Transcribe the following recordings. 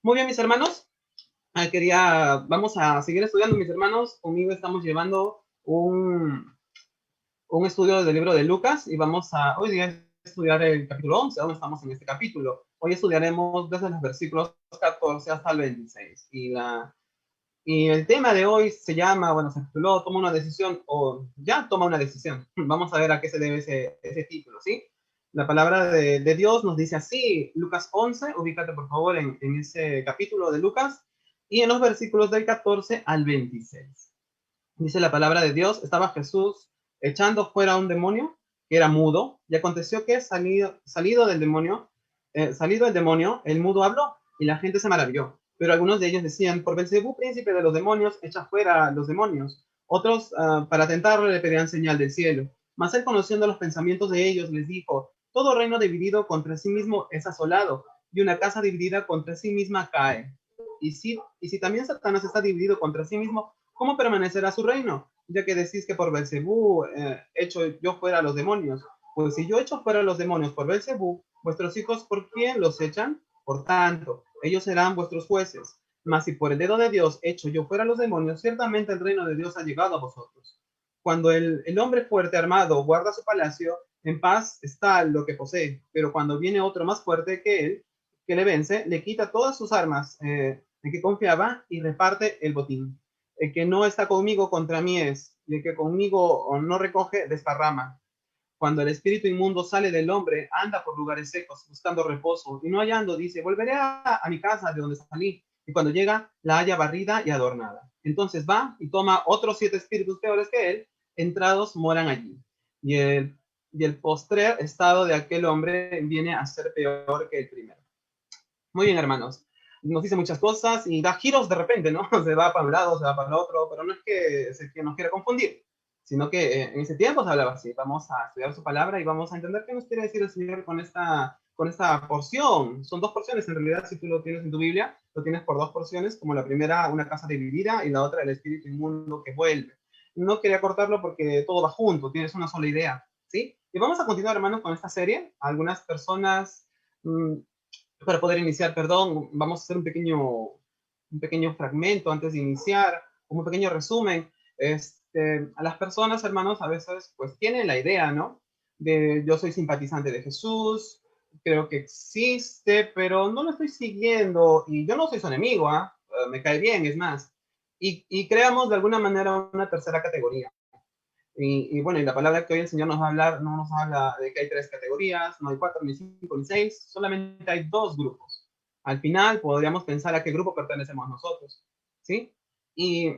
Muy bien, mis hermanos. Vamos a seguir estudiando, mis hermanos. Conmigo estamos llevando un estudio del libro de Lucas y hoy día estudiar el capítulo 11. Aún estamos en este capítulo. Hoy estudiaremos desde los versículos 14 hasta el 26. Y el tema de hoy se llama, bueno, se tituló Toma una decisión o ya toma una decisión. Vamos a ver a qué se debe ese título, ¿sí? La palabra de Dios nos dice así, Lucas 11, ubícate por favor en ese capítulo de Lucas, y en los versículos del 14 al 26. Dice la palabra de Dios, estaba Jesús echando fuera a un demonio que era mudo, y aconteció que salido el demonio, el mudo habló, y la gente se maravilló. Pero algunos de ellos decían, por Belcebú, príncipe de los demonios, echa fuera a los demonios. Otros, para tentarle, le pedían señal del cielo. Mas él, conociendo los pensamientos de ellos, les dijo, todo reino dividido contra sí mismo es asolado, y una casa dividida contra sí misma cae. Y si también Satanás está dividido contra sí mismo, ¿cómo permanecerá su reino? Ya que decís que por Belcebú echo yo fuera a los demonios. Pues si yo echo fuera a los demonios por Belcebú, vuestros hijos, ¿por quién los echan? Por tanto, ellos serán vuestros jueces. Mas si por el dedo de Dios echo yo fuera a los demonios, ciertamente el reino de Dios ha llegado a vosotros. Cuando el hombre fuerte armado guarda su palacio, en paz está lo que posee. Pero cuando viene otro más fuerte que él, que le vence, le quita todas sus armas en que confiaba y reparte el botín. El que no está conmigo contra mí es, y el que conmigo no recoge, desparrama. Cuando el espíritu inmundo sale del hombre, anda por lugares secos, buscando reposo, y no hallando, dice, volveré a mi casa de donde salí. Y cuando llega, la halla barrida y adornada. Entonces va y toma otros 7 espíritus peores que él, entrados moran allí. Y el postrer estado de aquel hombre viene a ser peor que el primero. Muy bien, hermanos. Nos dice muchas cosas y da giros de repente, ¿no? Se va para un lado, se va para el otro, pero no es que nos quiera confundir, sino que en ese tiempo se hablaba así. Vamos a estudiar su palabra y vamos a entender qué nos quiere decir el Señor con esta porción. Son 2 porciones, en realidad, si tú lo tienes en tu Biblia, lo tienes por 2 porciones, como la primera, una casa dividida, y la otra, el espíritu inmundo que vuelve. No quería cortarlo porque todo va junto, tienes una sola idea, ¿sí? Y vamos a continuar, hermanos, con esta serie. Algunas personas para poder iniciar, perdón, vamos a hacer un pequeño fragmento antes de iniciar, un pequeño resumen. A las personas, hermanos, a veces pues tienen la idea, ¿no? De yo soy simpatizante de Jesús, creo que existe, pero no lo estoy siguiendo y yo no soy su enemigo, ¿ah? Me cae bien, es más. Y creamos de alguna manera una tercera categoría. Y bueno, y la palabra que hoy el Señor nos va a hablar no nos habla de que hay 3 categorías, no hay 4, ni 5, ni 6, solamente hay 2 grupos. Al final podríamos pensar a qué grupo pertenecemos nosotros, ¿sí? Y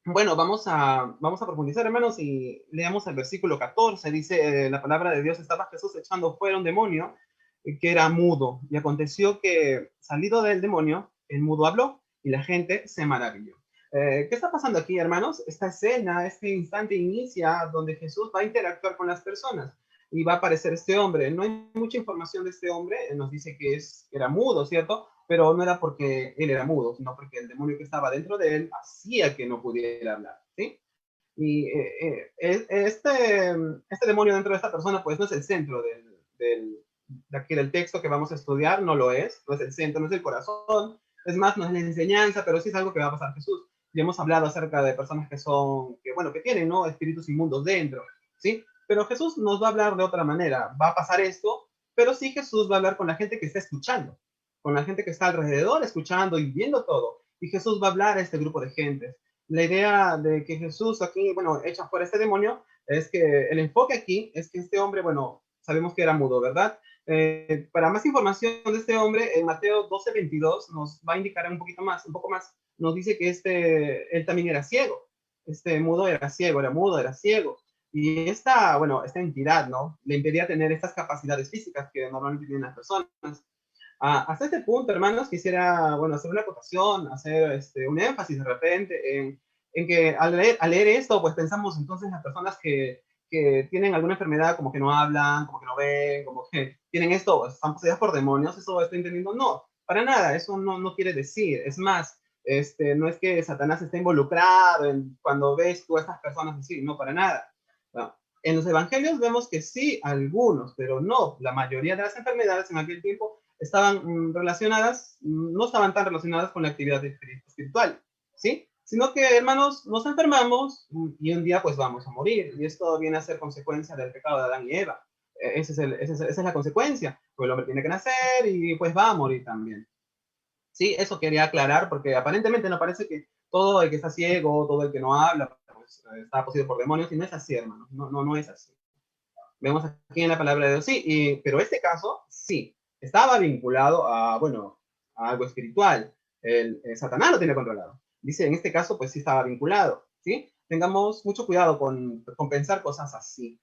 bueno, vamos a profundizar, hermanos, y leamos el versículo 14. Dice, la palabra de Dios, estaba Jesús echando fuera un demonio que era mudo. Y aconteció que, salido del demonio, el mudo habló y la gente se maravilló. ¿Qué está pasando aquí, hermanos? Esta escena, este instante inicia donde Jesús va a interactuar con las personas y va a aparecer este hombre. No hay mucha información de este hombre, nos dice que era mudo, ¿cierto? Pero no era porque él era mudo, sino porque el demonio que estaba dentro de él hacía que no pudiera hablar, ¿sí? Y este demonio dentro de esta persona, pues no es el centro de aquí del texto que vamos a estudiar, no lo es, no es el centro, no es el corazón, es más, no es la enseñanza, pero sí es algo que va a pasar Jesús. Ya hemos hablado acerca de personas que tienen, ¿no? Espíritus inmundos dentro, ¿sí? Pero Jesús nos va a hablar de otra manera, va a pasar esto, pero sí Jesús va a hablar con la gente que está escuchando, con la gente que está alrededor escuchando y viendo todo. Y Jesús va a hablar a este grupo de gente. La idea de que Jesús aquí, bueno, echa fuera este demonio, es que el enfoque aquí es que este hombre, bueno, sabemos que era mudo, ¿verdad? Para más información de este hombre, en Mateo 12:22 nos va a indicar un poco más, nos dice que él también era ciego. Este mudo era ciego, era mudo, era ciego. Y esta entidad, ¿no? Le impedía tener estas capacidades físicas que normalmente tienen las personas. Hasta este punto, hermanos, quisiera, bueno, hacer una acotación, hacer un énfasis de repente en que al leer esto, pues pensamos entonces en las personas que tienen alguna enfermedad, como que no hablan, como que no ven, como que tienen esto, pues, están poseídas por demonios, eso estoy entendiendo. No, para nada, eso no quiere decir. Es más, no es que Satanás esté involucrado cuando ves tú a estas personas así, no, para nada. No. En los evangelios vemos que sí, algunos, pero no, la mayoría de las enfermedades en aquel tiempo estaban relacionadas, no estaban tan relacionadas con la actividad espiritual, ¿sí? Sino que, hermanos, nos enfermamos y un día pues vamos a morir. Y esto viene a ser consecuencia del pecado de Adán y Eva. Esa es la consecuencia. Pues el hombre tiene que nacer y pues va a morir también. Sí, eso quería aclarar porque aparentemente no parece que todo el que está ciego, todo el que no habla, pues, está poseído por demonios y no es así, hermano. No es así. Vemos aquí en la palabra de Dios, sí, pero este caso, sí, estaba vinculado a, bueno, a algo espiritual. Satanás lo tiene controlado. Dice, en este caso, pues sí estaba vinculado, ¿sí? Tengamos mucho cuidado con pensar cosas así.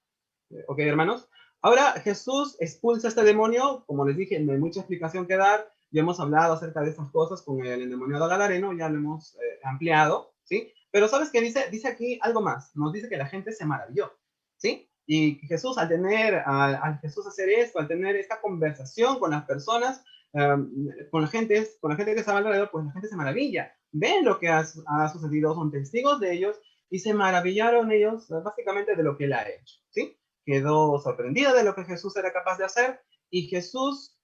¿Ok, hermanos? Ahora Jesús expulsa a este demonio, como les dije, no hay mucha explicación que dar, ya hemos hablado acerca de estas cosas con el endemoniado gadareno, ya lo hemos ampliado, ¿sí? Pero ¿sabes qué dice? Dice aquí algo más, nos dice que la gente se maravilló, ¿sí? Y Jesús al Jesús hacer esto, al tener esta conversación con las personas, con la gente que estaba alrededor, pues la gente se maravilla, ven lo que ha sucedido, son testigos de ellos, y se maravillaron ellos básicamente de lo que él ha hecho, ¿sí? Quedó sorprendida de lo que Jesús era capaz de hacer y Jesús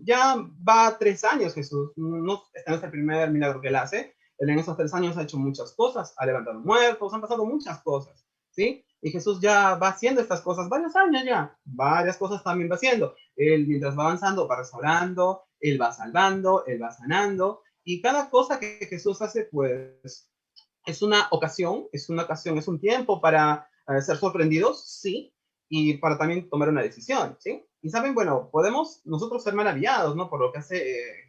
ya va 3 años, Jesús, no, este no es el primer milagro que él hace, él en esos 3 años ha hecho muchas cosas, ha levantado muertos, han pasado muchas cosas, ¿sí? Y Jesús ya va haciendo estas cosas varios años ya, varias cosas también va haciendo. Él mientras va avanzando va restaurando, él va salvando, él va sanando, y cada cosa que Jesús hace, pues es un tiempo para ser sorprendidos, sí, y para también tomar una decisión, ¿sí? Y saben, bueno, podemos nosotros ser maravillados, ¿no? Por lo que hace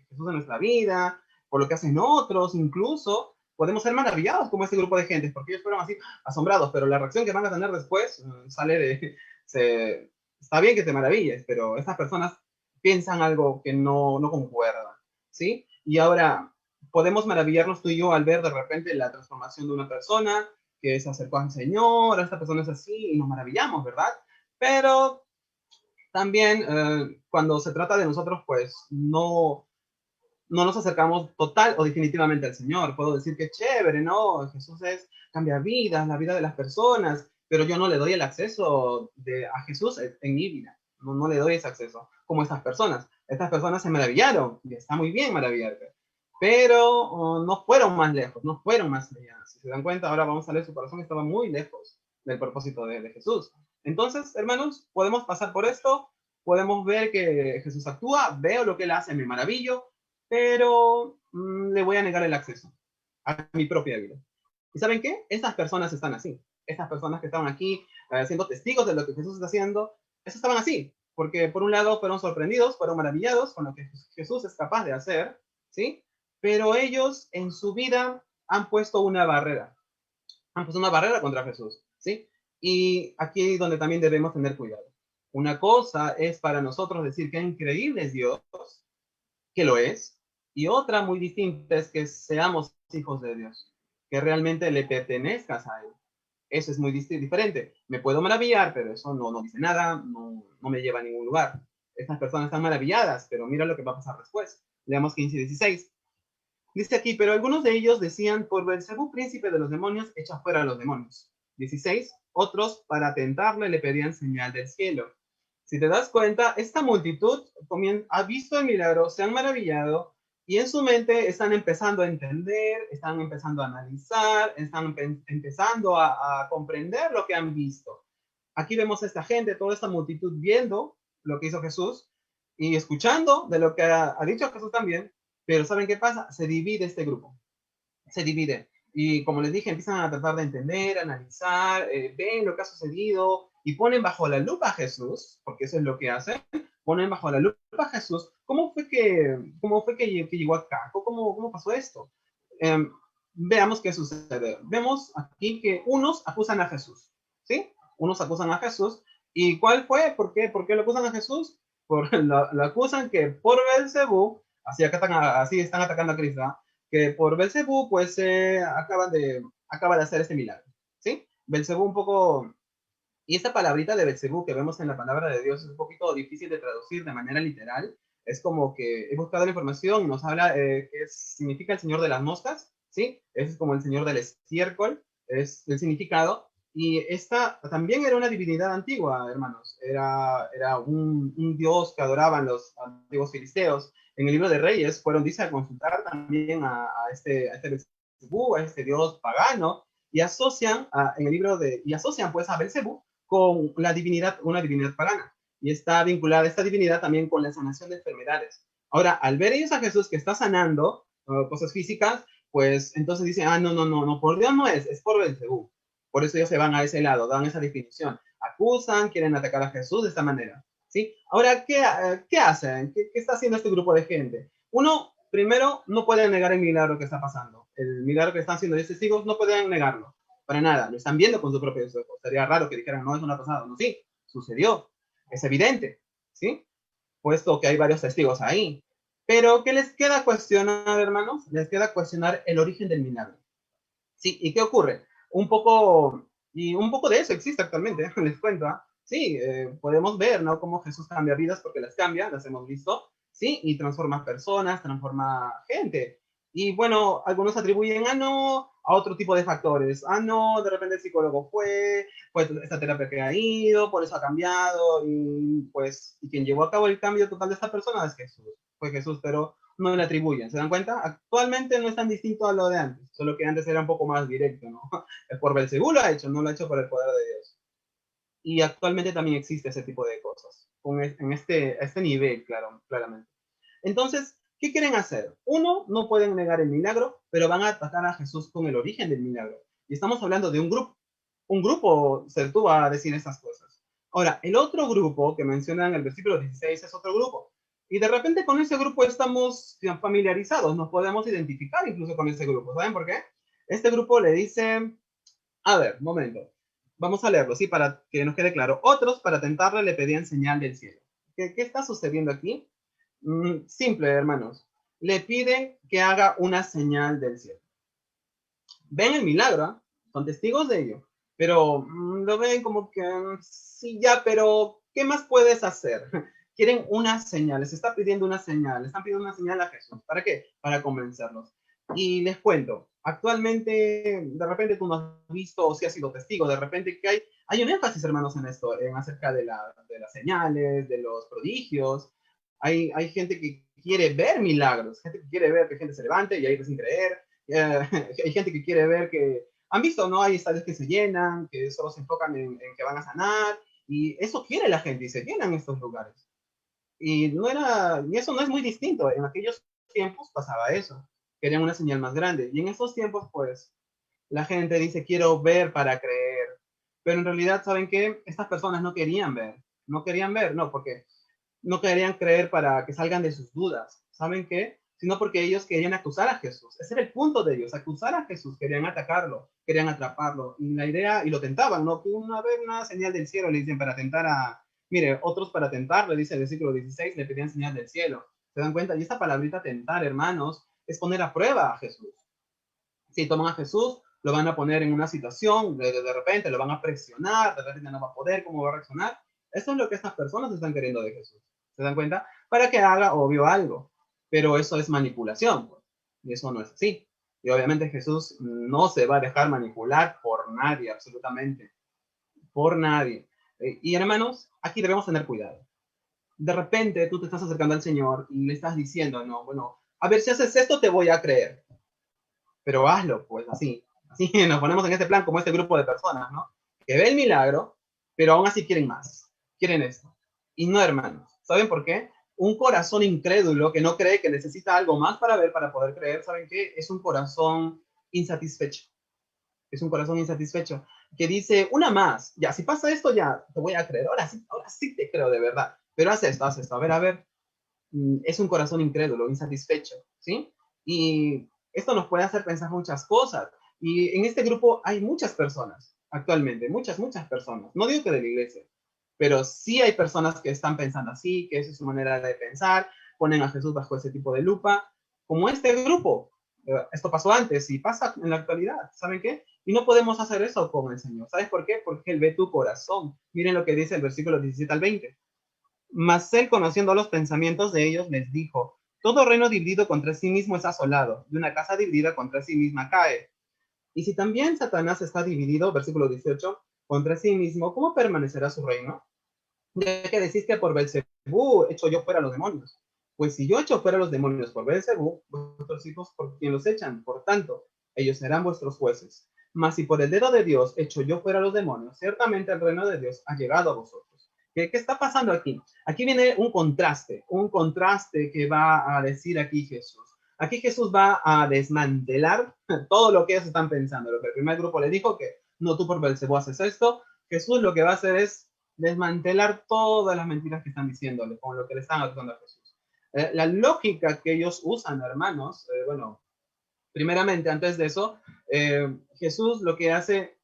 Jesús en nuestra vida, por lo que hacen otros, incluso podemos ser maravillados como este grupo de gente, porque ellos fueron así asombrados, pero la reacción que van a tener después sale de... está bien que te maravilles, pero estas personas piensan algo que no concuerda, ¿sí? Y ahora, podemos maravillarnos tú y yo al ver de repente la transformación de una persona que se acercó al Señor, esta persona es así, y nos maravillamos, ¿verdad? Pero también cuando se trata de nosotros, pues no nos acercamos total o definitivamente al Señor. Puedo decir que chévere, ¿no? Jesús cambia vidas, la vida de las personas, pero yo no le doy el acceso a Jesús en mi vida. No le doy ese acceso, como estas personas. Estas personas se maravillaron, y está muy bien maravillarse, pero no fueron más lejos, no fueron más allá. Si se dan cuenta, ahora vamos a ver, su corazón estaba muy lejos del propósito de Jesús. Entonces, hermanos, podemos pasar por esto, podemos ver que Jesús actúa, veo lo que él hace, me maravillo, pero le voy a negar el acceso a mi propia vida. ¿Y saben qué? Estas personas están así. Estas personas que estaban aquí siendo testigos de lo que Jesús está haciendo, eso estaban así. Porque por un lado fueron sorprendidos, fueron maravillados con lo que Jesús es capaz de hacer, ¿sí? Pero ellos en su vida han puesto una barrera. Han puesto una barrera contra Jesús, ¿sí? Y aquí es donde también debemos tener cuidado. Una cosa es para nosotros decir que increíble es Dios, que lo es, y otra muy distinta es que seamos hijos de Dios, que realmente le pertenezcas a Él. Eso es muy diferente. Me puedo maravillar, pero eso no dice nada, no me lleva a ningún lugar. Estas personas están maravilladas, pero mira lo que va a pasar después. Leamos 15 y 16. Dice aquí, pero algunos de ellos decían, por Belcebú, príncipe de los demonios, echa fuera a los demonios. 16. Otros, para tentarle, le pedían señal del cielo. Si te das cuenta, esta multitud ha visto el milagro, se han maravillado y en su mente están empezando a entender, están empezando a analizar, están empezando a comprender lo que han visto. Aquí vemos a esta gente, toda esta multitud viendo lo que hizo Jesús y escuchando de lo que ha dicho Jesús también, pero ¿saben qué pasa? Se divide este grupo, se divide. Y como les dije, empiezan a tratar de entender, analizar, ven lo que ha sucedido y ponen bajo la lupa a Jesús, porque eso es lo que hacen, ponen bajo la lupa a Jesús. ¿Cómo fue que llegó acá? ¿Cómo pasó esto? Veamos qué sucede. Vemos aquí que unos acusan a Jesús, ¿sí? Unos acusan a Jesús. ¿Y cuál fue? ¿Por qué lo acusan a Jesús? Lo acusan que por Belcebú, así están atacando a Cristo, ¿eh? Que por Belcebú, pues acaba de hacer este milagro, ¿sí? Belcebú un poco, y esta palabrita de Belcebú que vemos en la palabra de Dios es un poquito difícil de traducir de manera literal, es como que he buscado la información y nos habla que significa el señor de las moscas, ¿sí? Es como el señor del estiércol, es el significado, Y esta también era una divinidad antigua, hermanos. Era un dios que adoraban los antiguos filisteos. En el libro de Reyes fueron, dice, a consultar también a este Belcebú, a este dios pagano, y asocian y asocian pues a Belcebú con la divinidad, una divinidad pagana. Y está vinculada esta divinidad también con la sanación de enfermedades. Ahora, al ver ellos a Jesús que está sanando cosas físicas, pues entonces dicen, no, no, no, no, por Dios no es por Belcebú. Por eso ellos se van a ese lado, dan esa definición. Acusan, quieren atacar a Jesús de esta manera. ¿Sí? Ahora, ¿qué hacen? ¿Qué está haciendo este grupo de gente? Uno, primero, no pueden negar el milagro que está pasando. El milagro que están haciendo los testigos no pueden negarlo. Para nada. Lo están viendo con sus propios ojos. Sería raro que dijeran, no, eso no ha pasado. No, sí, sucedió. Es evidente. ¿Sí? Puesto que hay varios testigos ahí. Pero, ¿qué les queda cuestionar, hermanos? Les queda cuestionar el origen del milagro. Sí, ¿y qué ocurre? Un poco de eso existe actualmente, les cuento. Sí, podemos ver, ¿no? Cómo Jesús cambia vidas porque las cambia, las hemos visto, sí, y transforma personas, transforma gente. Y bueno, algunos atribuyen no a otro tipo de factores. No, de repente el psicólogo pues esta terapia que ha ido, por eso ha cambiado, y pues, y quien llevó a cabo el cambio total de esta persona es Jesús, fue Jesús, pero no le atribuyen. ¿Se dan cuenta? Actualmente no es tan distinto a lo de antes, solo que antes era un poco más directo, ¿no? Por Belcebú lo ha hecho, no lo ha hecho por el poder de Dios. Y actualmente también existe ese tipo de cosas, en este nivel, claro, claramente. Entonces, ¿qué quieren hacer? Uno, no pueden negar el milagro, pero van a atacar a Jesús con el origen del milagro. Y estamos hablando de un grupo. Un grupo se detuvo a decir estas cosas. Ahora, el otro grupo que menciona en el versículo 16 es otro grupo. Y de repente con ese grupo estamos familiarizados, nos podemos identificar incluso con ese grupo. ¿Saben por qué? Este grupo le dice, a ver, momento, vamos a leerlo, sí, para que nos quede claro. Otros, para tentarle, le pedían señal del cielo. ¿Qué está sucediendo aquí? Simple, hermanos. Le piden que haga una señal del cielo. Ven el milagro, ¿eh? Son testigos de ello, pero lo ven como que sí, ya, pero ¿qué más puedes hacer? Quieren una señal, les está pidiendo una señal, les están pidiendo una señal a Jesús. ¿Para qué? Para convencerlos. Y les cuento, actualmente, de repente tú no has visto o si has sido testigo, de repente que hay un énfasis, hermanos, en esto, en acerca de las señales, de los prodigios. Hay gente que quiere ver milagros, gente que quiere ver que gente se levante y ahí sin creer. Hay gente que quiere ver que han visto, ¿no? Hay estadios que se llenan, que solo se enfocan en que van a sanar, y eso quiere la gente y se llenan estos lugares. Y eso no es muy distinto. En aquellos tiempos pasaba eso. Querían una señal más grande. Y en estos tiempos, pues, la gente dice, quiero ver para creer. Pero en realidad, ¿saben qué? Estas personas no querían ver. No querían ver, no, porque no querían creer para que salgan de sus dudas. ¿Saben qué? Sino porque ellos querían acusar a Jesús. Ese era el punto de ellos, acusar a Jesús. Querían atacarlo, querían atraparlo. Y la idea, y lo tentaban, ¿no? Que una vez una señal del cielo le dicen para tentar mire, otros para tentar, le dice el versículo 16, le pedían señal del cielo. ¿Se dan cuenta? Y esta palabrita tentar, hermanos, es poner a prueba a Jesús. Si toman a Jesús, lo van a poner en una situación, de repente lo van a presionar, de repente no va a poder, ¿cómo va a reaccionar? Eso es lo que estas personas están queriendo de Jesús. ¿Se dan cuenta? Para que haga, obvio, algo. Pero eso es manipulación, pues. Y eso no es así. Y obviamente Jesús no se va a dejar manipular por nadie, absolutamente. Por nadie. Y hermanos, aquí debemos tener cuidado. De repente tú te estás acercando al Señor y le estás diciendo, no, bueno, a ver si haces esto, te voy a creer, pero hazlo, pues así. Así nos ponemos en este plan como este grupo de personas, ¿no? Que ve el milagro, pero aún así quieren más. Quieren esto. Y no, hermanos. ¿Saben por qué? Un corazón incrédulo que no cree que necesita algo más para ver, para poder creer, ¿saben qué? Es un corazón insatisfecho. Es un corazón insatisfecho que dice, una más. Ya, si pasa esto, ya te voy a creer. Ahora sí te creo de verdad. Pero haz esto, haz esto. A ver. Es un corazón incrédulo, insatisfecho, ¿sí? Y esto nos puede hacer pensar muchas cosas. Y en este grupo hay muchas personas actualmente, muchas personas. No digo que de la iglesia, pero sí hay personas que están pensando así, que esa es su manera de pensar, ponen a Jesús bajo ese tipo de lupa, como este grupo. Esto pasó antes y pasa en la actualidad, ¿saben qué? Y no podemos hacer eso con el Señor. ¿Sabes por qué? Porque Él ve tu corazón. Miren lo que dice el versículo 17 al 20. Mas él, conociendo los pensamientos de ellos, les dijo, todo reino dividido contra sí mismo es asolado, y una casa dividida contra sí misma cae. Y si también Satanás está dividido, versículo 18, contra sí mismo, ¿cómo permanecerá su reino? Ya que decís que por Belcebú echo yo fuera a los demonios. Pues si yo echo fuera a los demonios por Belcebú, vuestros hijos por quien los echan, por tanto, ellos serán vuestros jueces. Mas si por el dedo de Dios echo yo fuera a los demonios, ciertamente el reino de Dios ha llegado a vosotros. ¿Qué está pasando aquí? Aquí viene un contraste que va a decir aquí Jesús. Aquí Jesús va a desmantelar todo lo que ellos están pensando. Lo que el primer grupo le dijo, que no, tú por Belcebú haces esto, Jesús lo que va a hacer es desmantelar todas las mentiras que están diciéndole, con lo que le están actuando a Jesús. La lógica que ellos usan, hermanos, bueno, primeramente, antes de eso, Jesús lo que hace,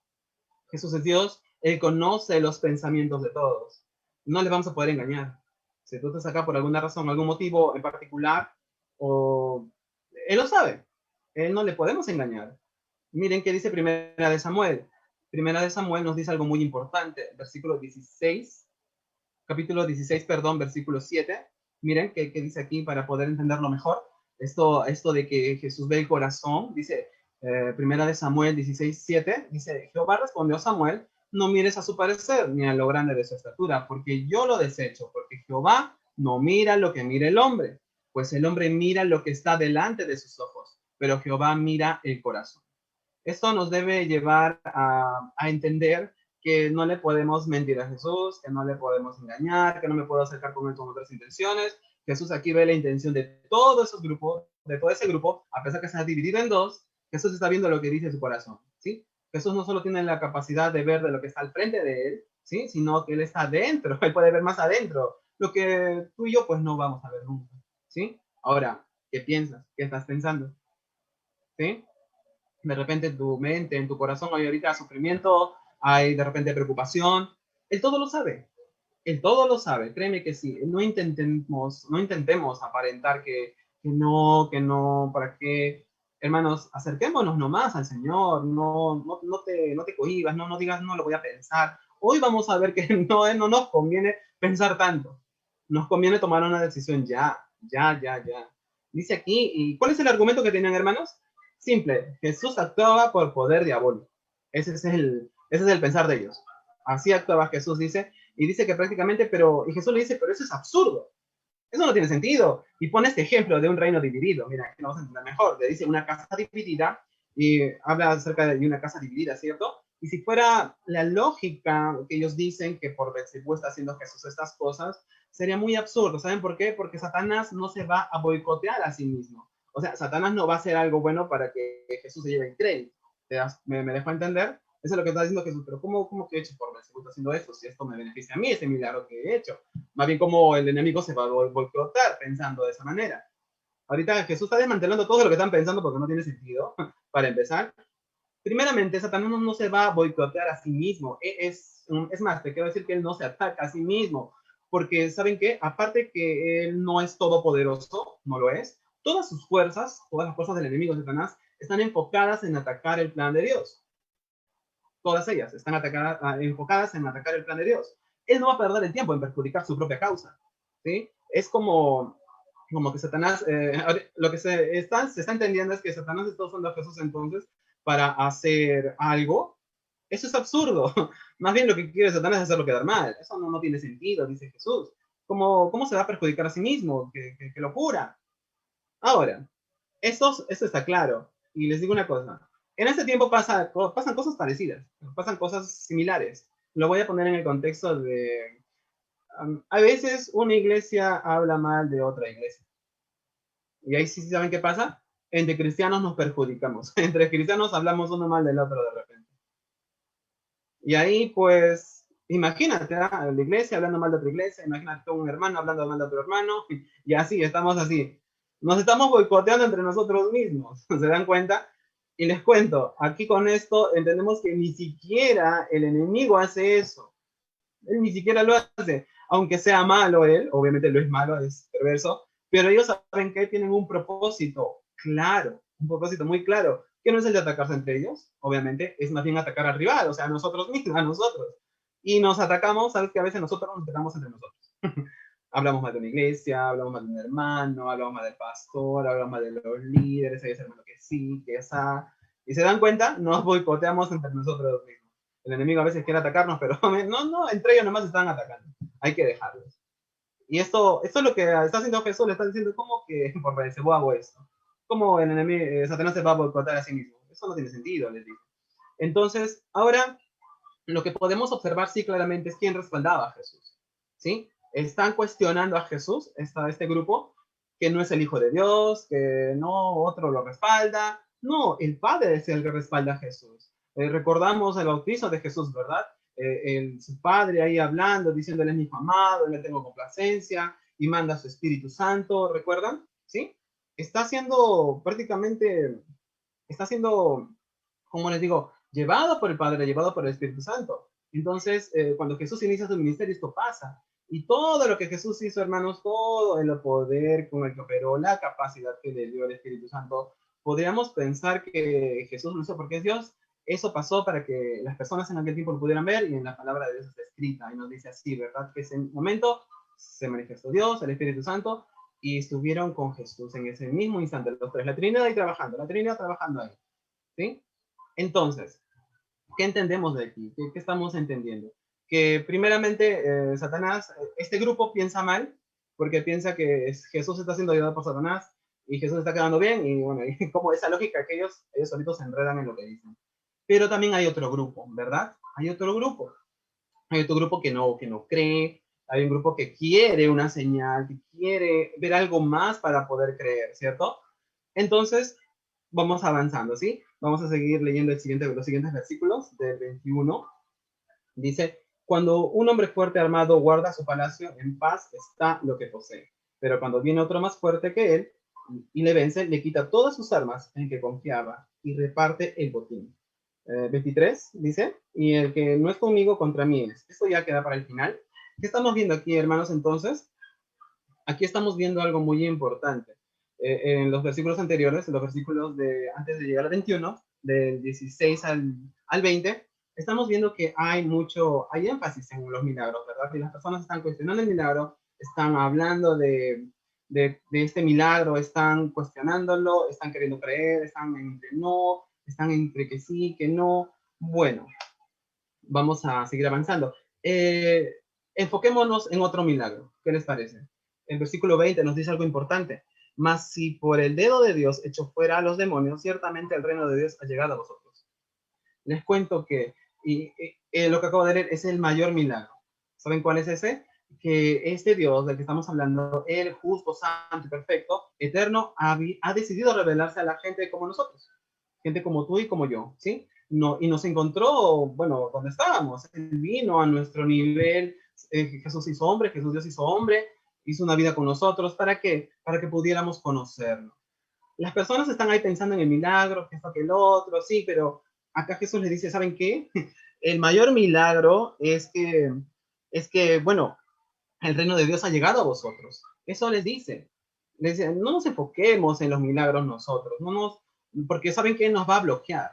Jesús es Dios, Él conoce los pensamientos de todos. No les vamos a poder engañar. Si tú estás acá por alguna razón, algún motivo en particular, o Él lo sabe. Él no le podemos engañar. Miren qué dice Primera de Samuel. Primera de Samuel nos dice algo muy importante. Versículo 16, capítulo 16, perdón, versículo 7. Miren qué dice aquí para poder entenderlo mejor. Esto de que Jesús ve el corazón, dice Primera de Samuel 16, 7, dice, Jehová respondió a Samuel, no mires a su parecer ni a lo grande de su estatura, porque yo lo desecho, porque Jehová no mira lo que mira el hombre, pues el hombre mira lo que está delante de sus ojos, pero Jehová mira el corazón. Esto nos debe llevar a entender que no le podemos mentir a Jesús, que no le podemos engañar, que no me puedo acercar con él con otras intenciones. Jesús aquí ve la intención de todo ese grupo, a pesar que se ha dividido en dos, Jesús está viendo lo que dice su corazón, ¿sí? Jesús no solo tiene la capacidad de ver de lo que está al frente de él, ¿sí? Sino que él está adentro, él puede ver más adentro, lo que tú y yo pues no vamos a ver nunca, ¿sí? Ahora, ¿qué piensas? ¿Qué estás pensando? ¿Sí? De repente en tu mente, en tu corazón hay ahorita sufrimiento, hay de repente preocupación. Él todo lo sabe. Él todo lo sabe. Créeme que sí. No intentemos aparentar que no, para que, hermanos, acerquémonos nomás al Señor. No te cohibas, no digas, no lo voy a pensar. Hoy vamos a ver que no nos conviene pensar tanto. Nos conviene tomar una decisión ya, ya, ya, ya. Dice aquí, ¿y cuál es el argumento que tenían, hermanos? Simple, Jesús actuaba por poder diabólico. Ese es el pensar de ellos. Así actuaba Jesús, dice, y dice que prácticamente, y Jesús le dice, pero eso es absurdo, eso no tiene sentido. Y pone este ejemplo de un reino dividido, mira, aquí lo vamos a entender mejor, le dice una casa dividida, y habla acerca de una casa dividida, ¿cierto? Y si fuera la lógica que ellos dicen que por Beelzebú está haciendo Jesús estas cosas, sería muy absurdo. ¿Saben por qué? Porque Satanás no se va a boicotear a sí mismo. O sea, Satanás no va a hacer algo bueno para que Jesús se lleve el crédito. ¿Me dejo entender? Eso es lo que está diciendo Jesús. Pero ¿cómo que he hecho por Beelzebú está haciendo esto? Si esto me beneficia a mí, ese milagro que he hecho. Más bien como el enemigo se va a boicotear pensando de esa manera. Ahorita Jesús está desmantelando todo lo que están pensando porque no tiene sentido, para empezar. Primeramente, Satanás no se va a boicotear a sí mismo. Es más, te quiero decir que él no se ataca a sí mismo. Porque, ¿saben qué? Aparte que él no es todopoderoso, no lo es, todas sus fuerzas, todas las fuerzas del enemigo de Satanás, están enfocadas en atacar el plan de Dios. Todas ellas están enfocadas en atacar el plan de Dios. Él no va a perder el tiempo en perjudicar su propia causa. ¿Sí? Es como que Satanás, lo que se está entendiendo es que Satanás está usando a Jesús entonces para hacer algo. Eso es absurdo. Más bien lo que quiere Satanás es hacerlo quedar mal. Eso no tiene sentido, dice Jesús. ¿Cómo se va a perjudicar a sí mismo? ¡Qué locura! Ahora, esto está claro. Y les digo una cosa. En este tiempo pasan cosas parecidas, pasan cosas similares. Lo voy a poner en el contexto de... a veces una iglesia habla mal de otra iglesia. Y ahí sí saben qué pasa. Entre cristianos nos perjudicamos. Entre cristianos hablamos uno mal del otro de repente. Y ahí pues, imagínate, la iglesia hablando mal de otra iglesia, imagínate un hermano hablando mal de otro hermano, y así, estamos así. Nos estamos boicoteando entre nosotros mismos, ¿se dan cuenta? Y les cuento, aquí con esto entendemos que ni siquiera el enemigo hace eso. Él ni siquiera lo hace, aunque sea malo él, obviamente lo es malo, es perverso, pero ellos saben que tienen un propósito claro, un propósito muy claro, que no es el de atacarse entre ellos, obviamente, es más bien atacar al rival, o sea, a nosotros mismos, a nosotros. Y nos atacamos, sabes que a veces nosotros nos atacamos entre nosotros. Hablamos mal de una iglesia, hablamos mal de un hermano, hablamos mal del pastor, hablamos mal de los líderes, hay ese hermano que sí, que esa. Y se dan cuenta, nos boicoteamos entre nosotros mismos. El enemigo a veces quiere atacarnos, pero no, entre ellos nomás están atacando. Hay que dejarlos. Y esto es lo que está haciendo Jesús, le está diciendo, ¿cómo que por Beelzebú hago esto? ¿Cómo el enemigo, Satanás se va a boicotear a sí mismo? Eso no tiene sentido, les digo. Entonces, ahora lo que podemos observar sí claramente es quién respaldaba a Jesús. ¿Sí? Están cuestionando a Jesús, este grupo, que no es el Hijo de Dios, que no otro lo respalda. No, el Padre es el que respalda a Jesús. Recordamos el bautizo de Jesús, ¿verdad? Su Padre ahí hablando, diciéndole es mi hijo amado, le tengo complacencia, y manda a su Espíritu Santo, ¿recuerdan? ¿Sí? Está haciendo prácticamente, está haciendo, como les digo, llevado por el Padre, llevado por el Espíritu Santo. Entonces, cuando Jesús inicia su ministerio, esto pasa. Y todo lo que Jesús hizo, hermanos, todo el poder con el que operó, la capacidad que le dio el Espíritu Santo, podríamos pensar que Jesús lo hizo porque es Dios. Eso pasó para que las personas en aquel tiempo lo pudieran ver y en la palabra de Dios está escrita y nos dice así, ¿verdad? Que ese momento se manifestó Dios, el Espíritu Santo, y estuvieron con Jesús en ese mismo instante, los tres, la Trinidad ahí trabajando, la Trinidad trabajando ahí, ¿sí? Entonces, ¿qué entendemos de aquí? ¿Qué estamos entendiendo? Que primeramente Satanás, este grupo piensa mal, porque piensa que Jesús está siendo ayudado por Satanás y Jesús está quedando bien, y bueno, y como esa lógica que ellos solitos se enredan en lo que dicen. Pero también hay otro grupo, ¿verdad? Hay otro grupo. Hay otro grupo que no cree, hay un grupo que quiere una señal, que quiere ver algo más para poder creer, ¿cierto? Entonces, vamos avanzando, ¿sí? Vamos a seguir leyendo los siguientes versículos del 21. Dice, cuando un hombre fuerte armado guarda su palacio, en paz está lo que posee. Pero cuando viene otro más fuerte que él y le vence, le quita todas sus armas en que confiaba y reparte el botín. 23 dice, y el que no es conmigo contra mí es. Esto ya queda para el final. ¿Qué estamos viendo aquí, hermanos, entonces? Aquí estamos viendo algo muy importante. En los versículos anteriores, en los versículos de antes de llegar al 21, del 16 al 20, estamos viendo que hay énfasis en los milagros, ¿verdad? Y las personas están cuestionando el milagro, están hablando de este milagro, están cuestionándolo, están queriendo creer, están entre no, están entre que sí, que no. Bueno, vamos a seguir avanzando. Enfoquémonos en otro milagro. ¿Qué les parece? El versículo 20 nos dice algo importante. Mas si por el dedo de Dios echó fuera a los demonios, ciertamente el reino de Dios ha llegado a vosotros. Les cuento que lo que acabo de leer es el mayor milagro. ¿Saben cuál es ese? Que este Dios del que estamos hablando, el justo, santo y perfecto, eterno, ha decidido revelarse a la gente como nosotros, gente como tú y como yo, ¿sí? No, y nos encontró, bueno, donde estábamos. Él vino a nuestro nivel, Jesús hizo hombre, Jesús Dios hizo hombre, hizo una vida con nosotros, ¿para qué? Para que pudiéramos conocerlo. Las personas están ahí pensando en el milagro, que esto, que el otro, sí, pero acá Jesús les dice, ¿saben qué? El mayor milagro es que, bueno, el reino de Dios ha llegado a vosotros. Eso les dice. Les dice, no nos enfoquemos en los milagros nosotros, porque saben que nos va a bloquear.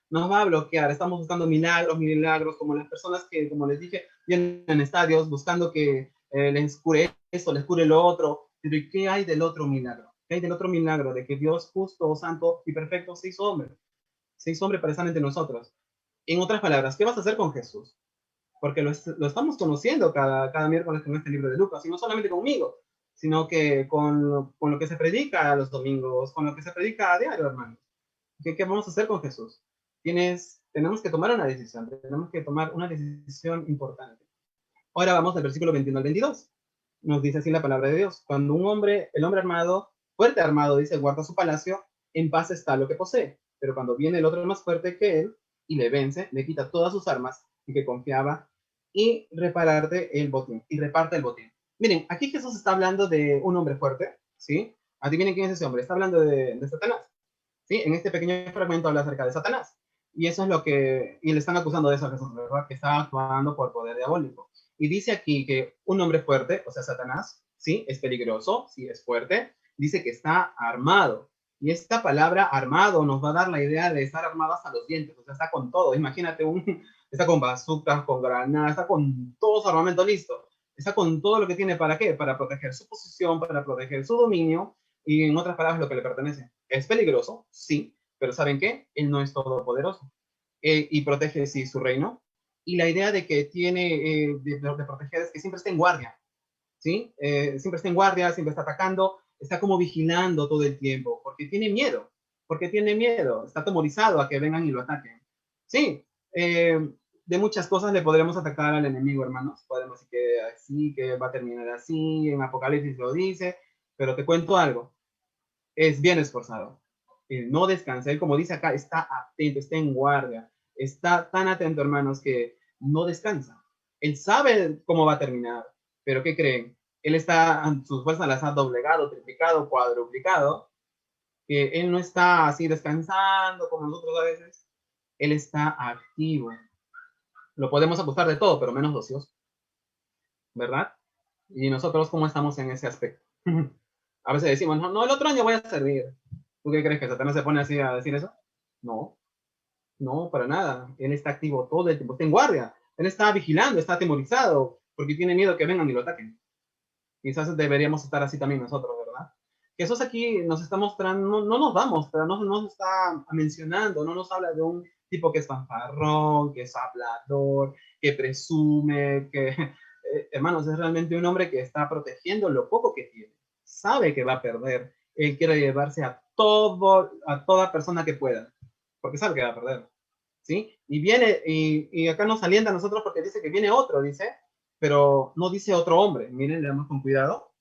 Nos va a bloquear. Estamos buscando milagros, milagros, como las personas que, como les dije, vienen en estadios buscando que les cure esto, les cure lo otro. Pero ¿y qué hay del otro milagro? ¿Qué hay del otro milagro? De que Dios justo, santo y perfecto se hizo hombre. Se hizo hombre para estar entre nosotros. En otras palabras, ¿qué vas a hacer con Jesús? Porque lo estamos conociendo cada miércoles con este libro de Lucas, y no solamente conmigo, sino que con lo que se predica los domingos, con lo que se predica a diario, hermanos. ¿Qué vamos a hacer con Jesús? Tenemos que tomar una decisión, tenemos que tomar una decisión importante. Ahora vamos al versículo 21 al 22. Nos dice así la palabra de Dios. Cuando el hombre armado, fuerte armado, dice, guarda su palacio, en paz está lo que posee. Pero cuando viene el otro más fuerte que él y le vence, le quita todas sus armas en que confiaba y reparte el botín. Miren, aquí Jesús está hablando de un hombre fuerte, ¿sí? Adivinen quién es ese hombre. Está hablando de Satanás, ¿sí? En este pequeño fragmento habla acerca de Satanás. Y eso es y le están acusando de eso a Jesús, ¿verdad? Que está actuando por poder diabólico. Y dice aquí que un hombre fuerte, o sea, Satanás, sí, es peligroso, sí, es fuerte, dice que está armado. Y esta palabra armado nos va a dar la idea de estar armado hasta los dientes, o sea, está con todo. Imagínate, está con bazucas, con granadas, está con todo su armamento listo. Está con todo lo que tiene, ¿para qué? Para proteger su posición, para proteger su dominio y, en otras palabras, lo que le pertenece. ¿Es peligroso? Sí, pero ¿saben qué? Él no es todopoderoso. Y protege, sí, su reino. Y la idea de que tiene de proteger es que siempre está en guardia, ¿sí? Siempre está en guardia, siempre está atacando, está como vigilando todo el tiempo, porque tiene miedo, está atemorizado a que vengan y lo ataquen. Sí, de muchas cosas le podremos atacar al enemigo, hermanos. Podemos decir que así, que va a terminar así, en Apocalipsis lo dice, pero te cuento algo, es bien esforzado. No descansa, él como dice acá, está atento, está en guardia, está tan atento, hermanos, que no descansa. Él sabe cómo va a terminar, pero ¿qué creen? Él está, sus fuerzas las ha doblegado, triplicado, cuadruplicado, que él no está así descansando como nosotros a veces, él está activo. Lo podemos acusar de todo, pero menos ocioso, ¿verdad? Y nosotros, ¿cómo estamos en ese aspecto? A veces decimos, no, no, el otro año voy a servir. ¿Tú qué crees que Satanás se pone así a decir eso? No, no, para nada. Él está activo todo el tiempo, está en guardia. Él está vigilando, está atemorizado, porque tiene miedo que vengan y lo ataquen. Quizás deberíamos estar así también nosotros, ¿verdad? Jesús aquí nos está mostrando, no, no nos va a mostrar, no nos está mencionando, no nos habla de un tipo que es fanfarrón, que es hablador, que presume, que, hermanos, es realmente un hombre que está protegiendo lo poco que tiene. Sabe que va a perder. Él quiere llevarse a toda persona que pueda, porque sabe que va a perder. ¿Sí? Y viene, y acá nos alienta a nosotros porque dice que viene otro, dice, pero no dice otro hombre. Miren, le damos con cuidado.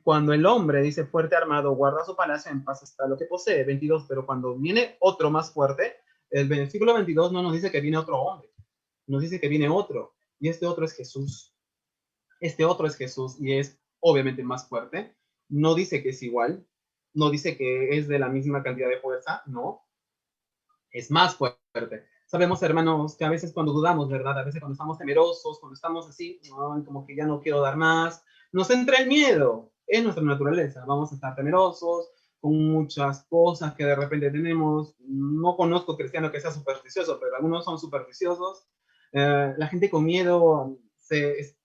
Cuando el hombre dice fuerte armado, guarda su palacio, en paz está lo que posee, 22, pero cuando viene otro más fuerte, el versículo 22 no nos dice que viene otro hombre, nos dice que viene otro, y este otro es Jesús. Este otro es Jesús y es obviamente más fuerte. No dice que es igual, no dice que es de la misma cantidad de fuerza, no, es más fuerte. Sabemos, hermanos, que a veces cuando dudamos, ¿verdad? A veces cuando estamos temerosos, cuando estamos así, ¿no? Como que ya no quiero dar más, nos entra el miedo. Es nuestra naturaleza. Vamos a estar temerosos con muchas cosas que de repente tenemos. No conozco cristiano que sea supersticioso, pero algunos son supersticiosos. La gente con miedo,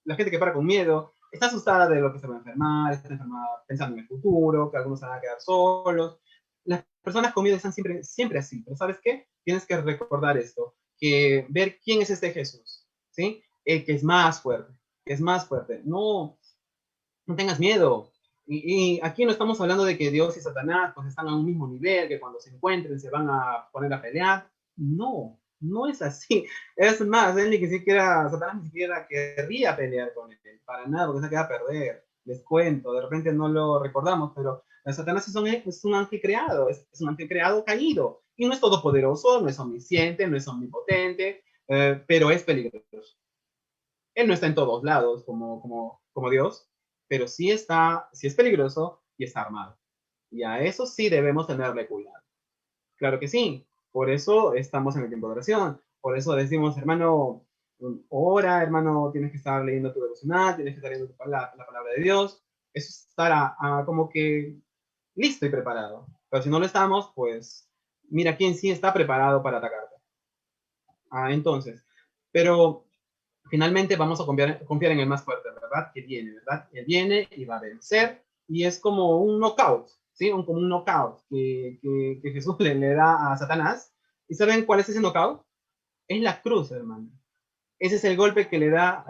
la gente que para con miedo, está asustada de lo que se va a enfermar, está enfermada pensando en el futuro, que algunos se van a quedar solos. Las personas con miedo están siempre, siempre así, pero ¿sabes qué? Tienes que recordar esto, que ver quién es este Jesús, ¿sí? El que es más fuerte, que es más fuerte. No, no tengas miedo. Y aquí no estamos hablando de que Dios y Satanás pues están a un mismo nivel, que cuando se encuentren se van a poner a pelear. No, no es así. Es más, él ni siquiera, Satanás ni siquiera querría pelear con él, para nada, porque se queda a perder. Les cuento, de repente no lo recordamos, pero Satanás es un ángel creado, es un ángel creado caído. Y no es todopoderoso, no es omnisciente, no es omnipotente, pero es peligroso. Él no está en todos lados como Dios, pero sí es peligroso y está armado. Y a eso sí debemos tenerle cuidado. Claro que sí. Por eso estamos en el tiempo de oración. Por eso decimos, hermano, ora, hermano, tienes que estar leyendo tu devocional, tienes que estar leyendo la palabra de Dios. Eso es estar como que listo y preparado. Pero si no lo estamos, pues mira quién sí está preparado para atacarte. Entonces, pero finalmente vamos a confiar en el más fuerte, ¿verdad? Que viene, ¿verdad? Él viene y va a vencer y es como un knockout, ¿sí? Como un knockout que Jesús le da a Satanás. ¿Y saben cuál es ese knockout? Es la cruz, hermano. Ese es el golpe que le da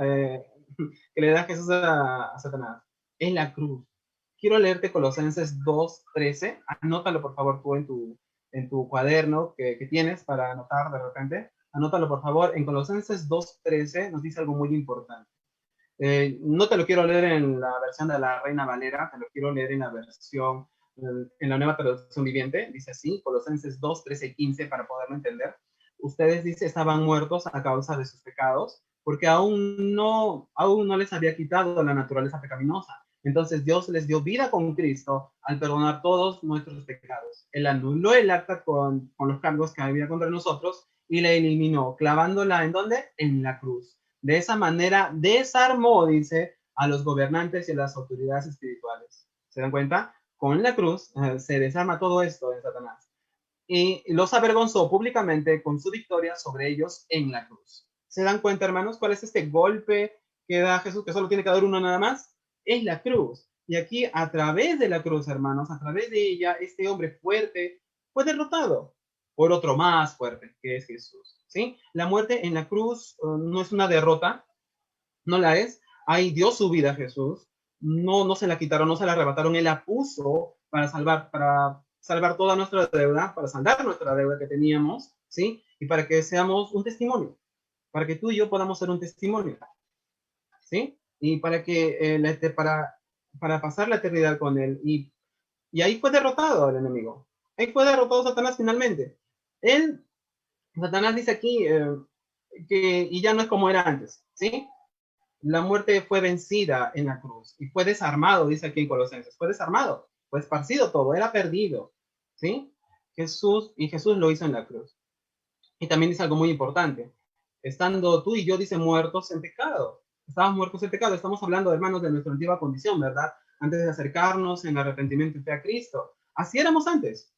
Jesús a Satanás. Es la cruz. Quiero leerte Colosenses 2:13. Anótalo, por favor, tú en tu cuaderno que tienes para anotar de repente. Anótalo, por favor. En Colosenses 2:13 nos dice algo muy importante. No te lo quiero leer en la versión de la Reina Valera, te lo quiero leer en la versión, en la nueva traducción viviente. Dice así, Colosenses 2:13 y 15, para poderlo entender. Ustedes, dice, estaban muertos a causa de sus pecados, porque aún no les había quitado la naturaleza pecaminosa. Entonces Dios les dio vida con Cristo al perdonar todos nuestros pecados. Él anuló el acta con los cargos que había contra nosotros y la eliminó, clavándola ¿en dónde? En la cruz. De esa manera desarmó, dice, a los gobernantes y a las autoridades espirituales. ¿Se dan cuenta? Con la cruz se desarma todo esto de Satanás. Y los avergonzó públicamente con su victoria sobre ellos en la cruz. ¿Se dan cuenta, hermanos, cuál es este golpe que da Jesús, que solo tiene que dar uno nada más? Es la cruz. Y aquí, a través de la cruz, hermanos, a través de ella, este hombre fuerte fue derrotado por otro más fuerte, que es Jesús. ¿Sí? La muerte en la cruz no es una derrota, no la es. Ahí dio su vida a Jesús. No, no se la quitaron, no se la arrebataron. Él la puso para salvar toda nuestra deuda, para saldar nuestra deuda que teníamos, ¿sí? Y para que seamos un testimonio, para que tú y yo podamos ser un testimonio, ¿sí? Y para que para pasar la eternidad con él. Y ahí fue derrotado el enemigo. Ahí fue derrotado Satanás finalmente. Él, Satanás dice aquí y ya no es como era antes, ¿sí? La muerte fue vencida en la cruz y fue desarmado, dice aquí en Colosenses, fue desarmado, fue esparcido todo, era perdido, ¿sí? Jesús lo hizo en la cruz. Y también dice algo muy importante, estando tú y yo, dice, muertos en pecado, estábamos muertos en pecado, estamos hablando, hermanos, de nuestra antigua condición, ¿verdad? Antes de acercarnos en arrepentimiento y fe a Cristo. Así éramos antes.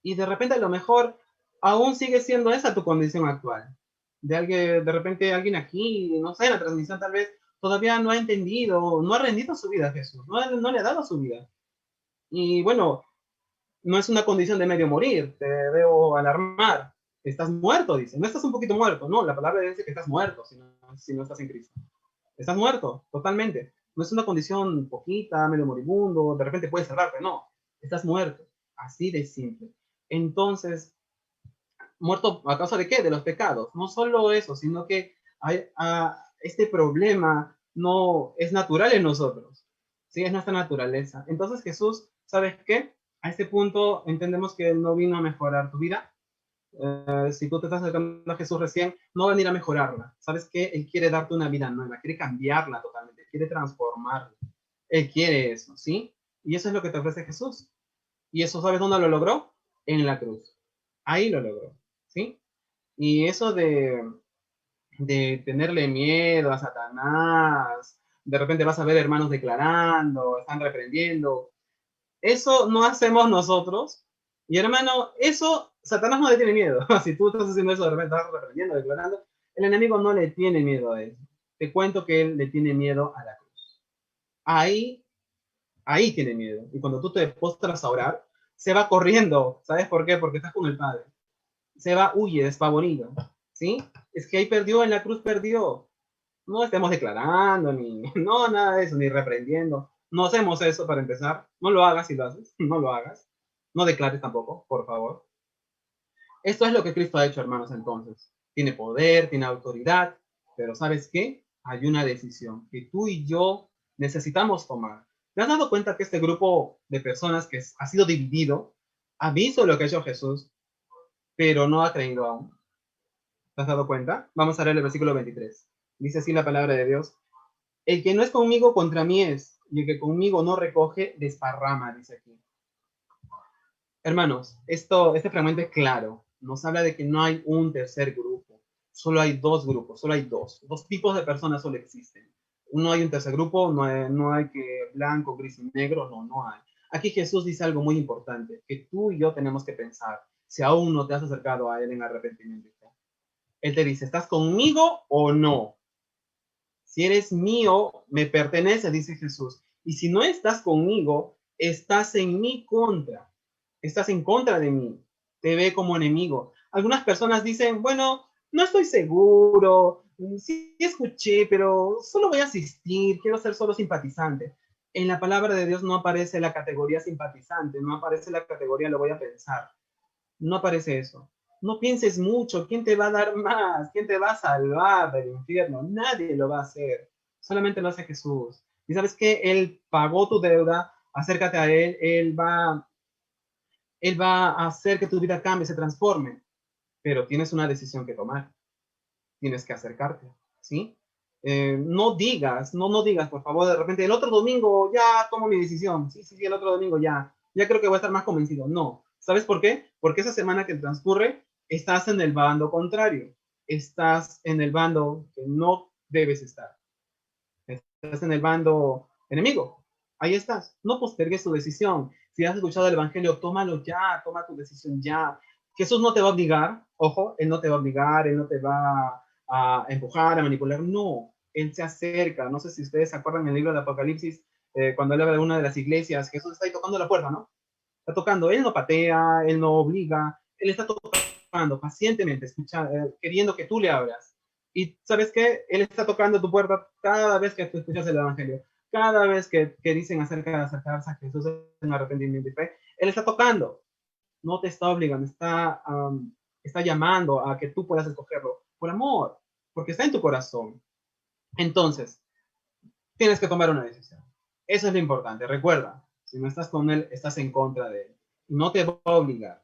Y de repente a lo mejor aún sigue siendo esa tu condición actual. De repente alguien aquí, no sé, en la transmisión tal vez todavía no ha entendido, no ha rendido su vida a Jesús, no le ha dado su vida. Y bueno, no es una condición de medio morir, te debo alarmar. Estás muerto, dice. No estás un poquito muerto, no, la palabra dice que estás muerto si no estás en Cristo. Estás muerto, totalmente. No es una condición poquita, medio moribundo, de repente puedes salvarte, no. Estás muerto, así de simple. Entonces, muerto a causa de qué? De los pecados. No solo eso, sino que este problema no es natural en nosotros. Sí, es nuestra naturaleza. Entonces Jesús, ¿sabes qué? A este punto entendemos que Él no vino a mejorar tu vida. Si tú te estás acercando a Jesús recién, no va a venir a mejorarla. ¿Sabes qué? Él quiere darte una vida nueva, quiere cambiarla totalmente, quiere transformarla. Él quiere eso, ¿sí? Y eso es lo que te ofrece Jesús. Y eso, ¿sabes dónde lo logró? En la cruz. Ahí lo logró, ¿sí? Y eso de tenerle miedo a Satanás, de repente vas a ver hermanos declarando, están reprendiendo, eso no hacemos nosotros. Y hermano, eso, Satanás no le tiene miedo. Si tú estás haciendo eso, de repente estás reprendiendo, declarando, el enemigo no le tiene miedo a eso. Te cuento que él le tiene miedo a la cruz. Ahí, ahí tiene miedo. Y cuando tú te postras a orar, se va corriendo. ¿Sabes por qué? Porque estás con el Padre. Se va, huye, despavorido, ¿sí? Es que ahí perdió, en la cruz perdió. No estemos declarando, ni, no, nada de eso, ni reprendiendo. No hacemos eso para empezar. No lo hagas si lo haces, no lo hagas. No declares tampoco, por favor. Esto es lo que Cristo ha hecho, hermanos, entonces. Tiene poder, tiene autoridad, pero ¿sabes qué? Hay una decisión que tú y yo necesitamos tomar. ¿Te has dado cuenta que este grupo de personas que ha sido dividido ha visto lo que ha hecho Jesús, pero no ha creído aún? ¿Te has dado cuenta? Vamos a leer el versículo 23. Dice así la palabra de Dios. El que no es conmigo, contra mí es, y el que conmigo no recoge, desparrama, dice aquí. Hermanos, este fragmento es claro. Nos habla de que no hay un tercer grupo. Solo hay dos grupos, solo hay dos. Dos tipos de personas solo existen. No hay un tercer grupo, no hay que blanco, gris y negro, no hay. Aquí Jesús dice algo muy importante, que tú y yo tenemos que pensar, si aún no te has acercado a Él en arrepentimiento. Él te dice, ¿estás conmigo o no? Si eres mío, me pertenece, dice Jesús. Y si no estás conmigo, estás en mi contra. Estás en contra de mí. Te ve como enemigo. Algunas personas dicen, bueno, no estoy seguro, sí escuché, pero solo voy a asistir, quiero ser solo simpatizante. En la palabra de Dios no aparece la categoría simpatizante, no aparece la categoría lo voy a pensar. No aparece eso. No pienses mucho. ¿Quién te va a dar más? ¿Quién te va a salvar del infierno? Nadie lo va a hacer. Solamente lo hace Jesús. Y sabes que Él pagó tu deuda. Acércate a Él. Él va a hacer que tu vida cambie, se transforme. Pero tienes una decisión que tomar. Tienes que acercarte. ¿Sí? No digas, por favor, de repente, el otro domingo ya tomo mi decisión. Sí, el otro domingo ya creo que voy a estar más convencido. No. ¿Sabes por qué? Porque esa semana que transcurre, estás en el bando contrario. Estás en el bando que no debes estar. Estás en el bando enemigo. Ahí estás. No postergues tu decisión. Si has escuchado el Evangelio, tómalo ya, toma tu decisión ya. Jesús no te va a obligar, ojo, Él no te va a obligar, Él no te va a empujar, a manipular, no. Él se acerca. No sé si ustedes se acuerdan en el libro de Apocalipsis, cuando él habla de una de las iglesias, Jesús está ahí tocando la puerta, ¿no? Está tocando, él no patea, él no obliga, él está tocando pacientemente, queriendo que tú le abras. Y ¿sabes qué? Él está tocando tu puerta cada vez que tú escuchas el Evangelio, cada vez que dicen acerca de acercarse a Jesús en arrepentimiento y fe, él está tocando, no te está obligando, está llamando a que tú puedas escogerlo por amor, porque está en tu corazón. Entonces, tienes que tomar una decisión. Eso es lo importante. Recuerda, si no estás con él, estás en contra de él. No te va a obligar.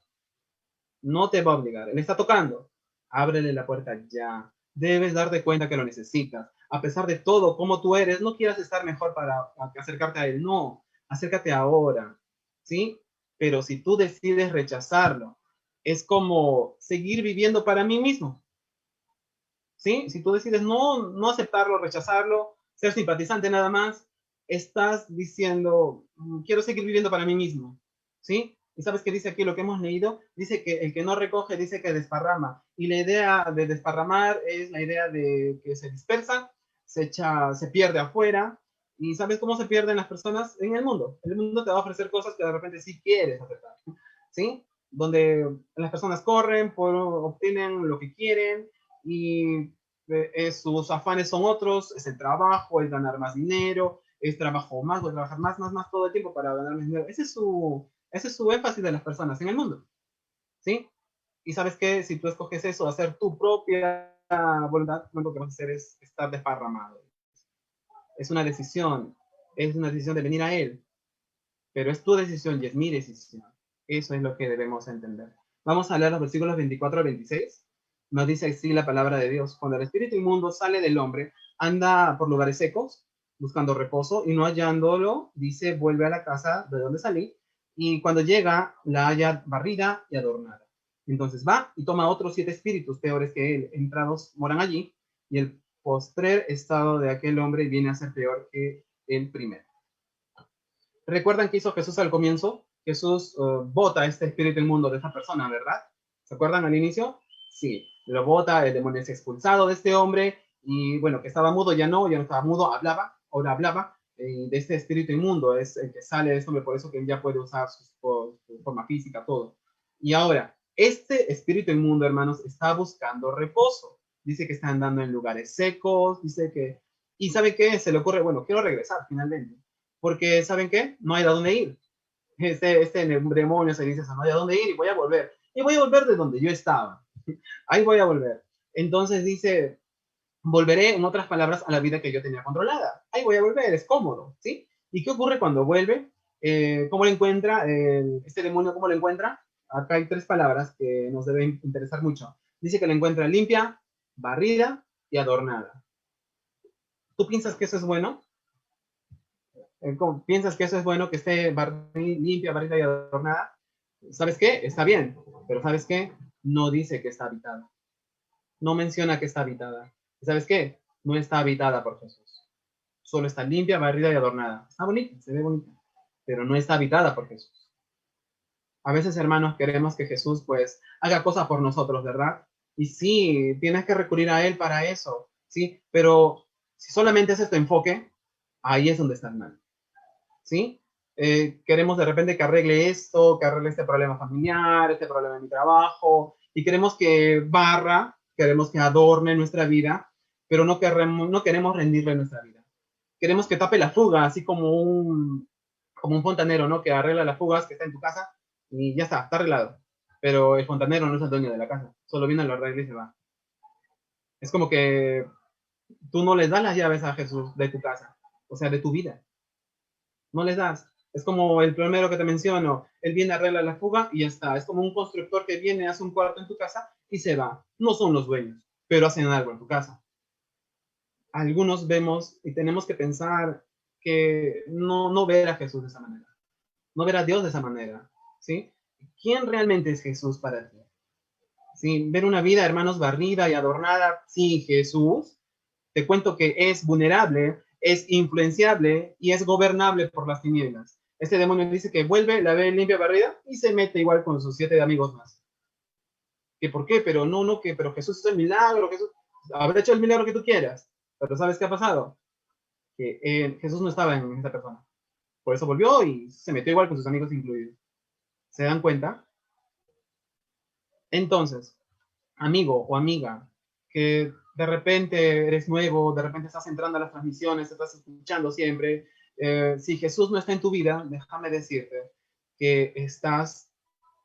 No te va a obligar. Él está tocando. Ábrele la puerta ya. Debes darte cuenta que lo necesitas. A pesar de todo, como tú eres, no quieras estar mejor para acercarte a él. No, acércate ahora. ¿Sí? Pero si tú decides rechazarlo, es como seguir viviendo para mí mismo. ¿Sí? Si tú decides no aceptarlo, rechazarlo, ser simpatizante nada más, estás diciendo, quiero seguir viviendo para mí mismo. ¿Sí? ¿Y sabes qué dice aquí lo que hemos leído? Dice que el que no recoge dice que desparrama. Y la idea de desparramar es la idea de que se dispersa, se pierde afuera. ¿Y sabes cómo se pierden las personas en el mundo? El mundo te va a ofrecer cosas que de repente sí quieres aceptar. ¿Sí? Donde las personas corren, obtienen lo que quieren, y sus afanes son otros, es el trabajo, es ganar más dinero, es trabajo más, voy a trabajar más todo el tiempo para ganar más dinero. Ese es su énfasis de las personas en el mundo, ¿sí? Y sabes que si tú escoges eso, hacer tu propia voluntad, lo que vas a hacer es estar desparramado. Es una decisión de venir a Él, pero es tu decisión y es mi decisión. Eso es lo que debemos entender. Vamos a leer los versículos 24 al 26. Nos dice así la palabra de Dios. Cuando el espíritu inmundo sale del hombre, anda por lugares secos, buscando reposo, y no hallándolo, dice, vuelve a la casa de donde salí, y cuando llega, la halla barrida y adornada. Entonces va y toma otros 7 espíritus peores que él, entrados, moran allí, y el postrer estado de aquel hombre viene a ser peor que el primero. ¿Recuerdan qué hizo Jesús al comienzo? Jesús bota este espíritu inmundo de esta persona, ¿verdad? ¿Se acuerdan al inicio? Sí, lo bota, el demonio es expulsado de este hombre, y bueno, que estaba mudo, ya no estaba mudo, ahora hablaba, de este espíritu inmundo, es el que sale de este hombre, por eso que ya puede usar su forma física, todo. Y ahora, este espíritu inmundo, hermanos, está buscando reposo. Dice que está andando en lugares secos, dice que... ¿Y sabe qué? Se le ocurre, bueno, quiero regresar finalmente, porque ¿saben qué? No hay a dónde ir. Este demonio se dice, no hay a dónde ir y voy a volver. Y voy a volver de donde yo estaba. Ahí voy a volver. Entonces dice, volveré, en otras palabras, a la vida que yo tenía controlada. Ahí voy a volver, es cómodo, ¿sí? ¿Y qué ocurre cuando vuelve? ¿Cómo lo encuentra? Este demonio, ¿cómo lo encuentra? Acá hay 3 palabras que nos deben interesar mucho. Dice que lo encuentra limpia, barrida y adornada. ¿Tú piensas que eso es bueno? ¿Piensas que eso es bueno, que esté limpia, barrida y adornada? ¿Sabes qué? Está bien, pero ¿sabes qué? No dice que está habitada. No menciona que está habitada. ¿Sabes qué? No está habitada por Jesús. Solo está limpia, barrida y adornada. Está bonita, se ve bonita, pero no está habitada por Jesús. A veces, hermanos, queremos que Jesús, pues, haga cosas por nosotros, ¿verdad? Y sí, tienes que recurrir a Él para eso, ¿sí? Pero si solamente ese es tu enfoque, ahí es donde estás mal. ¿Sí? Queremos de repente que arregle esto, que arregle este problema familiar, este problema en mi trabajo, y queremos que barra, queremos que adorne nuestra vida, pero no queremos rendirle nuestra vida. Queremos que tape la fuga, así como un fontanero, ¿no? Que arregla las fugas que está en tu casa y ya está arreglado. Pero el fontanero no es el dueño de la casa, solo viene, lo arregla y se va. Es como que tú no les das las llaves a Jesús de tu casa, o sea, de tu vida. No les das. Es como el primero que te menciono, él viene, arregla la fuga y ya está. Es como un constructor que viene, hace un cuarto en tu casa y se va. No son los dueños, pero hacen algo en tu casa. Algunos vemos y tenemos que pensar que no ver a Jesús de esa manera, no ver a Dios de esa manera, ¿sí? ¿Quién realmente es Jesús para ti? ¿Sí? Ver una vida, hermanos, barrida y adornada sin Jesús, te cuento que es vulnerable, es influenciable y es gobernable por las tinieblas. Este demonio dice que vuelve, la ve limpia, barrida y se mete igual con sus 7 amigos más. ¿Que por qué? Pero pero Jesús hizo el milagro, Jesús habrá hecho el milagro que tú quieras. Pero ¿sabes qué ha pasado? Que Jesús no estaba en esta persona. Por eso volvió y se metió igual con sus amigos incluidos. ¿Se dan cuenta? Entonces, amigo o amiga, que de repente eres nuevo, de repente estás entrando a las transmisiones, estás escuchando siempre, si Jesús no está en tu vida, déjame decirte que estás,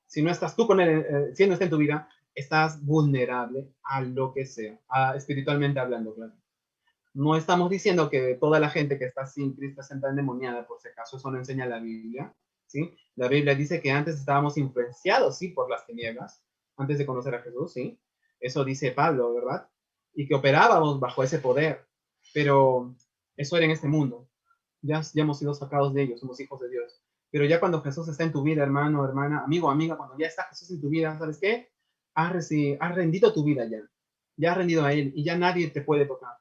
si no estás tú con él, si él no está en tu vida, estás vulnerable a lo que sea, espiritualmente hablando, claro. No estamos diciendo que toda la gente que está sin Cristo está endemoniada, por si acaso eso no enseña la Biblia, ¿sí? La Biblia dice que antes estábamos influenciados, sí, por las tinieblas, antes de conocer a Jesús, ¿sí? Eso dice Pablo, ¿verdad? Y que operábamos bajo ese poder, pero eso era en este mundo. Ya hemos sido sacados de ellos, somos hijos de Dios. Pero ya cuando Jesús está en tu vida, hermano, hermana, amigo, amiga, cuando ya está Jesús en tu vida, ¿sabes qué? Has rendido tu vida ya. Ya has rendido a Él y ya nadie te puede tocar.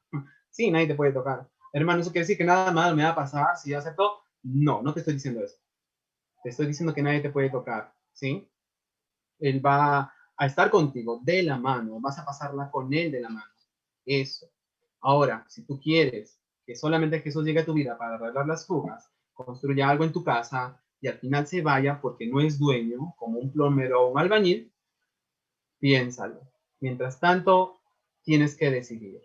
Sí, nadie te puede tocar. Hermano, ¿eso quiere decir que nada mal me va a pasar si yo acepto? No, no te estoy diciendo eso. Te estoy diciendo que nadie te puede tocar, ¿sí? Él va a estar contigo de la mano, vas a pasarla con Él de la mano. Eso. Ahora, si tú quieres que solamente Jesús llegue a tu vida para arreglar las fugas, construya algo en tu casa y al final se vaya porque no es dueño, como un plomero o un albañil, piénsalo. Mientras tanto, tienes que decidir,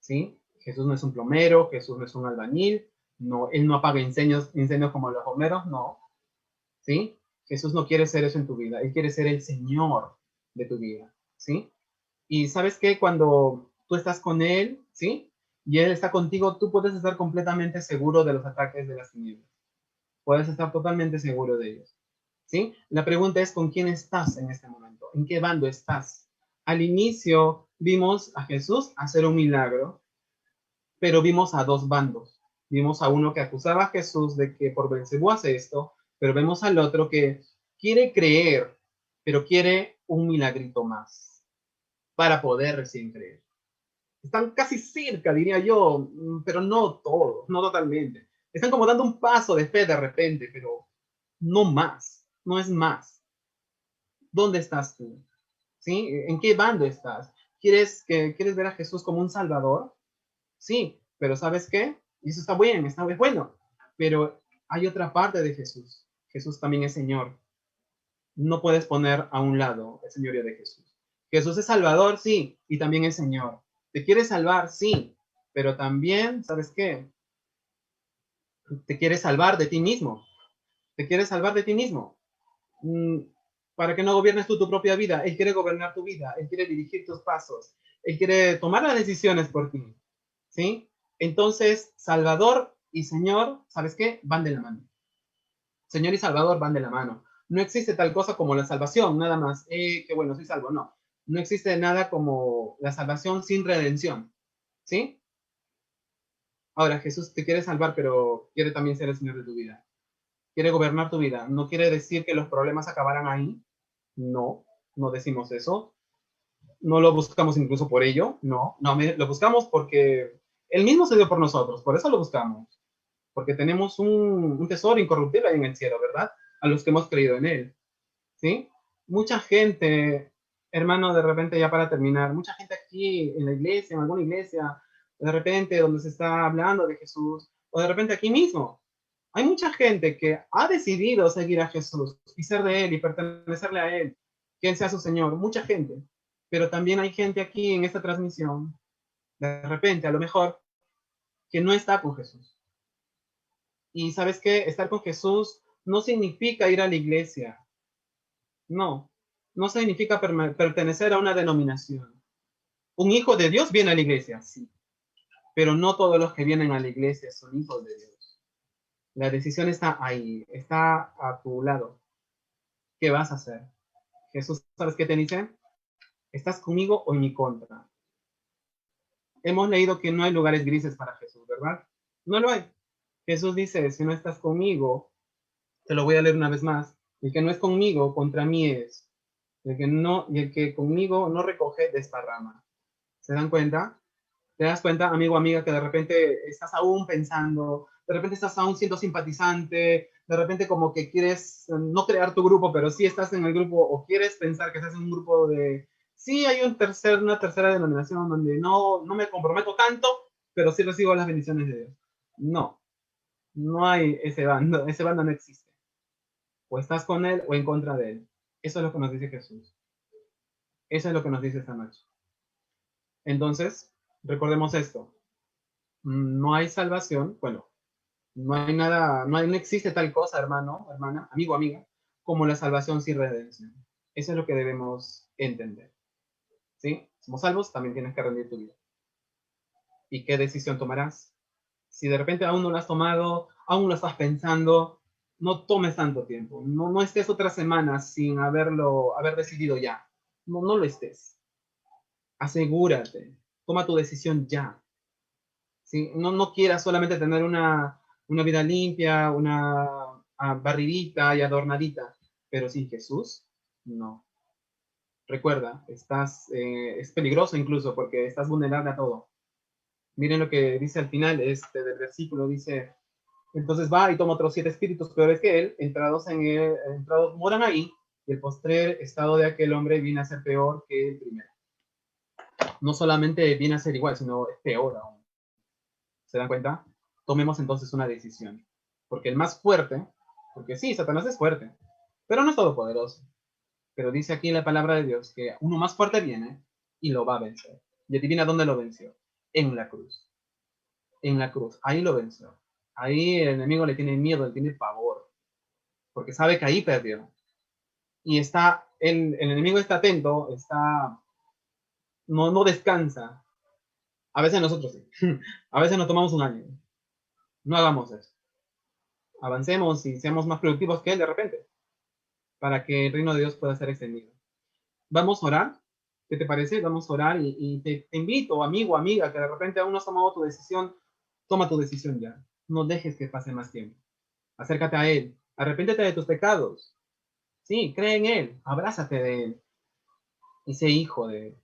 ¿sí? Jesús no es un plomero, Jesús no es un albañil, no, él no apaga incendios como los bomberos, no, ¿sí? Jesús no quiere ser eso en tu vida, él quiere ser el Señor de tu vida, ¿sí? Y sabes que cuando tú estás con él, ¿sí? Y él está contigo, tú puedes estar completamente seguro de los ataques de las tinieblas. Puedes estar totalmente seguro de ellos, ¿sí? La pregunta es con quién estás en este momento, en qué bando estás. Al inicio vimos a Jesús hacer un milagro, pero vimos a dos bandos. Vimos a uno que acusaba a Jesús de que por Belcebú hace esto, pero vemos al otro que quiere creer, pero quiere un milagrito más para poder recién creer. Están casi cerca, diría yo, pero no todos, no totalmente. Están como dando un paso de fe de repente, pero no más, no es más. ¿Dónde estás tú? ¿Sí? ¿En qué bando estás? ¿Quieres ver a Jesús como un salvador? Sí, pero ¿sabes qué? Y eso está bien, está muy bueno, pero hay otra parte de Jesús. Jesús también es Señor. No puedes poner a un lado el señorío de Jesús. Jesús es Salvador, sí, y también es Señor. ¿Te quiere salvar? Sí, pero también, ¿sabes qué? Te quiere salvar de ti mismo. Te quiere salvar de ti mismo. Mm, para que no gobiernes tú tu propia vida. Él quiere gobernar tu vida. Él quiere dirigir tus pasos. Él quiere tomar las decisiones por ti. ¿Sí? Entonces, Salvador y Señor, ¿sabes qué? Van de la mano. Señor y Salvador van de la mano. No existe tal cosa como la salvación, nada más. Qué bueno, soy salvo. No. No existe nada como la salvación sin redención. ¿Sí? Ahora, Jesús te quiere salvar, pero quiere también ser el Señor de tu vida. Quiere gobernar tu vida. No quiere decir que los problemas acabarán ahí. No, no decimos eso. No lo buscamos incluso por ello. No, no, lo buscamos porque Él mismo se dio por nosotros. Por eso lo buscamos. Porque tenemos un tesoro incorruptible ahí en el cielo, ¿verdad? A los que hemos creído en Él, ¿sí? Mucha gente, hermano, de repente ya para terminar, mucha gente aquí en la iglesia, en alguna iglesia, de repente donde se está hablando de Jesús, o de repente aquí mismo, hay mucha gente que ha decidido seguir a Jesús y ser de Él y pertenecerle a Él, que Él sea su Señor, mucha gente, pero también hay gente aquí en esta transmisión, de repente, a lo mejor, que no está con Jesús. Y sabes qué, estar con Jesús no significa ir a la iglesia. No, no significa pertenecer a una denominación. Un hijo de Dios viene a la iglesia, sí, pero no todos los que vienen a la iglesia son hijos de Dios. La decisión está ahí, está a tu lado. ¿Qué vas a hacer? Jesús, ¿sabes qué te dice? ¿Estás conmigo o en mi contra? Hemos leído que no hay lugares grises para Jesús, ¿verdad? No lo hay. Jesús dice, si no estás conmigo, te lo voy a leer una vez más, el que no es conmigo, contra mí es. Y el que conmigo no recoge, desparrama. ¿Se dan cuenta? ¿Te das cuenta, amigo o amiga, que de repente estás aún pensando, de repente estás aún siendo simpatizante, de repente como que quieres no crear tu grupo, pero sí estás en el grupo, o quieres pensar que estás en un grupo de, sí hay una tercera denominación donde no me comprometo tanto, pero sí recibo las bendiciones de Dios? No, No hay ese bando no existe. O estás con él o en contra de él. Eso es lo que nos dice Jesús. Eso es lo que nos dice esta noche. Entonces, recordemos esto. No hay salvación, bueno, no hay nada, no existe tal cosa, hermano, hermana, amigo, amiga, como la salvación sin redención. Eso es lo que debemos entender. ¿Sí? Somos salvos, también tienes que rendir tu vida. ¿Y qué decisión tomarás? Si de repente aún no lo has tomado, aún lo estás pensando, no tomes tanto tiempo. No estés otras semanas sin haber decidido ya. No lo estés. Asegúrate. Toma tu decisión ya. ¿Sí? No quieras solamente tener una vida limpia, una barridita y adornadita, pero sin Jesús, no. Recuerda, es peligroso incluso porque estás vulnerable a todo. Miren lo que dice al final del versículo, dice, entonces va y toma otros 7 espíritus peores que él, entrados moran ahí, y el postrer estado de aquel hombre viene a ser peor que el primero. No solamente viene a ser igual, sino es peor aún. ¿Se dan cuenta? Tomemos entonces una decisión. Porque el más fuerte, porque sí, Satanás es fuerte, pero no es todopoderoso. Pero dice aquí la palabra de Dios que uno más fuerte viene y lo va a vencer. Y adivina dónde lo venció. En la cruz. En la cruz. Ahí lo venció. Ahí el enemigo le tiene miedo, le tiene pavor. Porque sabe que ahí perdió. Y el enemigo está atento, no descansa. A veces nosotros sí. A veces nos tomamos un año. No hagamos eso. Avancemos y seamos más productivos que él de repente, para que el reino de Dios pueda ser extendido. Vamos a orar. ¿Qué te parece? Vamos a orar y te invito, amigo, amiga, que de repente aún no has tomado tu decisión, toma tu decisión ya. No dejes que pase más tiempo. Acércate a Él. Arrepéntete de tus pecados. Sí, cree en Él. Abrázate de Él. Y sé hijo de Él.